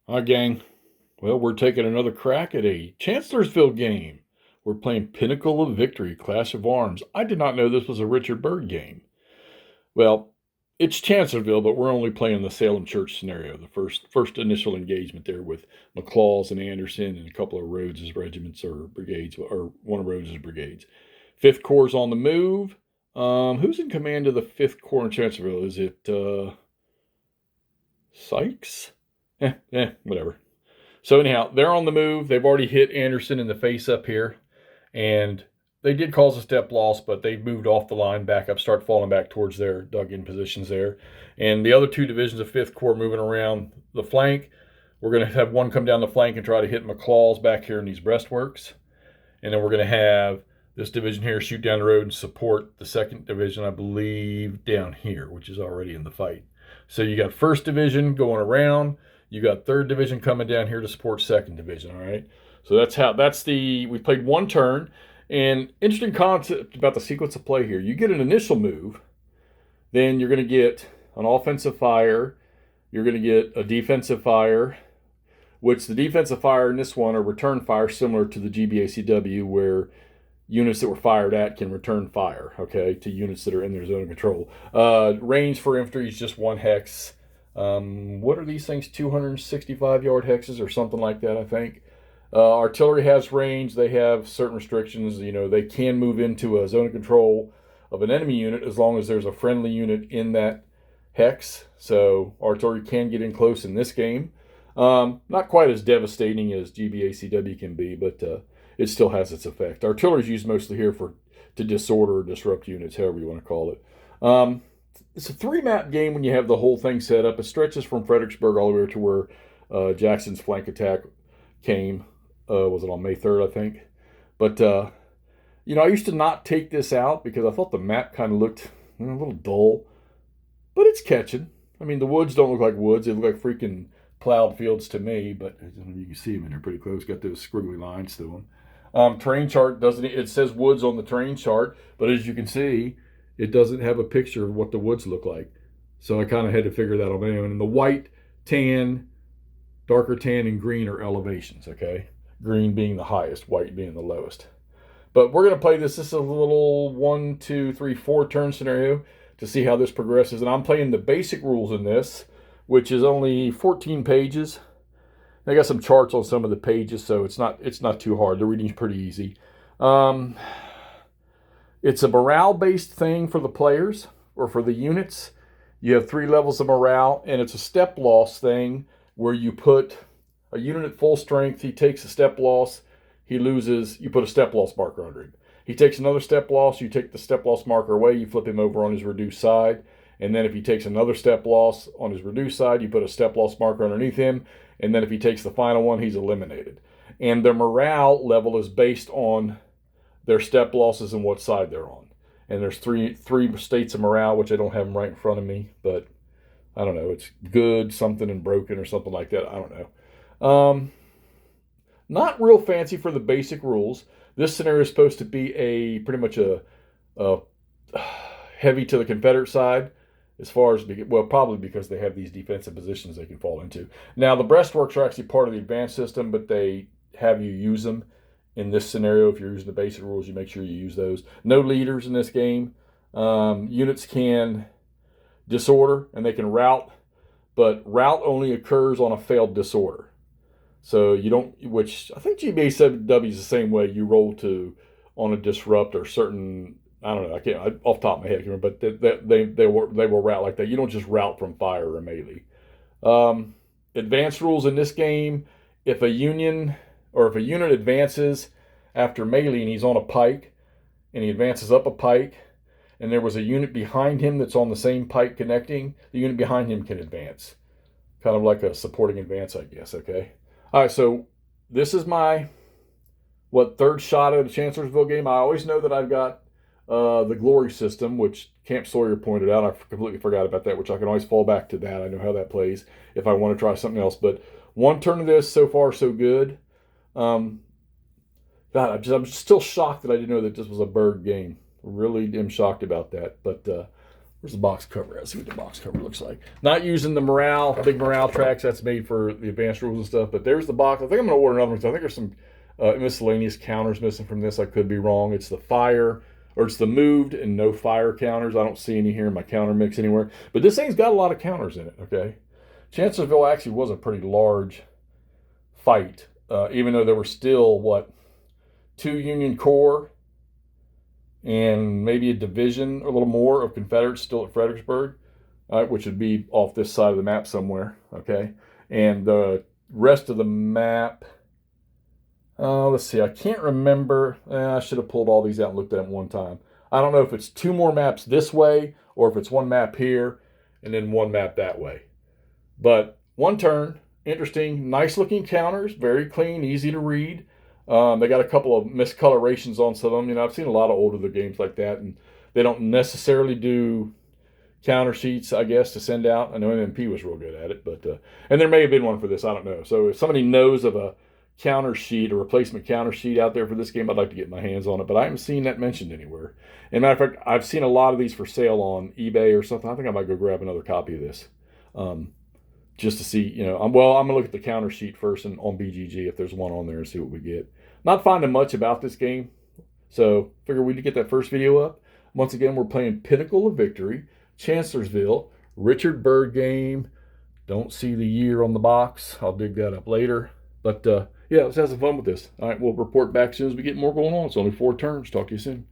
Hi, gang. Well, we're taking another crack at a Chancellorsville game. We're playing Pinnacle of Victory, Clash of Arms. I did not know this was a Richard Byrd game. Well, it's Chancellorsville, but we're only playing the Salem Church scenario, the first initial engagement there with McLaws and Anderson and a couple of Rhodes's regiments or brigades, or one of Rhodes's brigades. 5th Corps on the move. Who's in command of the 5th Corps in Chancellorsville? Is it Sykes? Whatever. So anyhow, they're on the move. They've already hit Anderson in the face up here, and they did cause a step loss, but they moved off the line back up, start falling back towards their dug-in positions there. And the other 2 divisions of 5th Corps moving around the flank. We're going to have one come down the flank and try to hit McLaws back here in these breastworks. And then we're going to have this division here shoot down the road and support the 2nd division, I believe, down here, which is already in the fight. So you got 1st Division going around. You got 3rd Division coming down here to support 2nd Division, all right? So we played one turn. And interesting concept about the sequence of play here. You get an initial move, then you're going to get an offensive fire, you're going to get a defensive fire, which the defensive fire in this one are return fire, similar to the GBACW, where units that were fired at can return fire, okay, to units that are in their zone of control. Range for infantry is just 1 hex. What are these things? 265-yard hexes or something like that, I think. Artillery has range. They have certain restrictions. You know, they can move into a zone of control of an enemy unit as long as there's a friendly unit in that hex. So artillery can get in close in this game. Not quite as devastating as GBACW can be, but it still has its effect. Artillery is used mostly here to disorder or disrupt units, however you want to call it. It's a 3-map game when you have the whole thing set up. It stretches from Fredericksburg all the way to where Jackson's flank attack came. Was it on May 3rd, I think? But, you know, I used to not take this out because I thought the map kind of looked a little dull. But it's catching. I mean, the woods don't look like woods. They look like freaking plowed fields to me. But you can see them in there pretty close. Got those squiggly lines to them. Terrain chart doesn't. It says woods on the terrain chart. But as you can see, it doesn't have a picture of what the woods look like. So I kind of had to figure that out on my own. And the white, tan, darker tan, and green are elevations, okay? Green being the highest, white being the lowest. But we're going to play this. This is a little 1, 2, 3, 4 turn scenario to see how this progresses. And I'm playing the basic rules in this, which is only 14 pages. I got some charts on some of the pages, so it's not too hard. The reading's pretty easy. It's a morale-based thing for the players, or for the units. You have 3 levels of morale, and it's a step loss thing where you put a unit at full strength. He takes a step loss. He loses. You put a step loss marker under him. He takes another step loss. You take the step loss marker away. You flip him over on his reduced side. And then if he takes another step loss on his reduced side, you put a step loss marker underneath him. And then if he takes the final one, he's eliminated. And their morale level is based on their step losses and what side they're on. And there's three states of morale, which I don't have them right in front of me, but I don't know. It's good, something, and broken, or something like that. I don't know. Not real fancy for the basic rules. This scenario is supposed to be pretty much a heavy to the Confederate side, as far as, well, probably because they have these defensive positions they can fall into. Now, the breastworks are actually part of the advanced system, but they have you use them in this scenario. If you're using the basic rules, you make sure you use those. No leaders in this game. Units can disorder and they can rout, but rout only occurs on a failed disorder. So you don't, which I think GBA7W is the same way. You roll on a disrupt or certain, I don't know, I can't, off the top of my head, I can't remember, but they will rout like that. You don't just rout from fire or melee. Advanced rules in this game, if a unit advances after melee and he's on a pike, and he advances up a pike, and there was a unit behind him that's on the same pike connecting, the unit behind him can advance. Kind of like a supporting advance, I guess, okay? All right, so this is my, 3rd shot at a Chancellorsville game. I always know that I've got the glory system, which Camp Sawyer pointed out. I completely forgot about that, which I can always fall back to that. I know how that plays if I want to try something else. But 1 turn of this, so far so good. God, I'm still shocked that I didn't know that this was a Byrd game. Really am shocked about that. But Where's the box cover? Let's see what the box cover looks like. Not using the morale, big morale tracks. That's made for the advanced rules and stuff. But there's the box. I think I'm going to order another one. So I think there's some miscellaneous counters missing from this. I could be wrong. It's the fire, or it's the moved and no fire counters. I don't see any here in my counter mix anywhere. But this thing's got a lot of counters in it, okay? Chancellorsville actually was a pretty large fight, even though there were still, what, 2 Union Corps and maybe a division, or a little more, of Confederates still at Fredericksburg, which would be off this side of the map somewhere, okay? And the rest of the map, let's see, I can't remember. I should have pulled all these out and looked at them one time. I don't know if it's 2 more maps this way, or if it's 1 map here, and then 1 map that way. But 1 turn, interesting, nice-looking counters, very clean, easy to read. They got a couple of miscolorations on some of them. You know, I've seen a lot of older games like that, and they don't necessarily do counter sheets, I guess, to send out. I know MMP was real good at it, but and there may have been one for this. I don't know. So if somebody knows of a counter sheet, a replacement counter sheet out there for this game, I'd like to get my hands on it. But I haven't seen that mentioned anywhere. And matter of fact, I've seen a lot of these for sale on eBay or something. I think I might go grab another copy of this. Just to see, you know, I'm going to look at the counter sheet first and on BGG if there's one on there and see what we get. Not finding much about this game, so figure we'd get that first video up. Once again, we're playing Pinnacle of Victory, Chancellorsville, Richard Byrd game. Don't see the year on the box. I'll dig that up later. But yeah, let's have some fun with this. All right, we'll report back as soon as we get more going on. It's only 4 turns. Talk to you soon.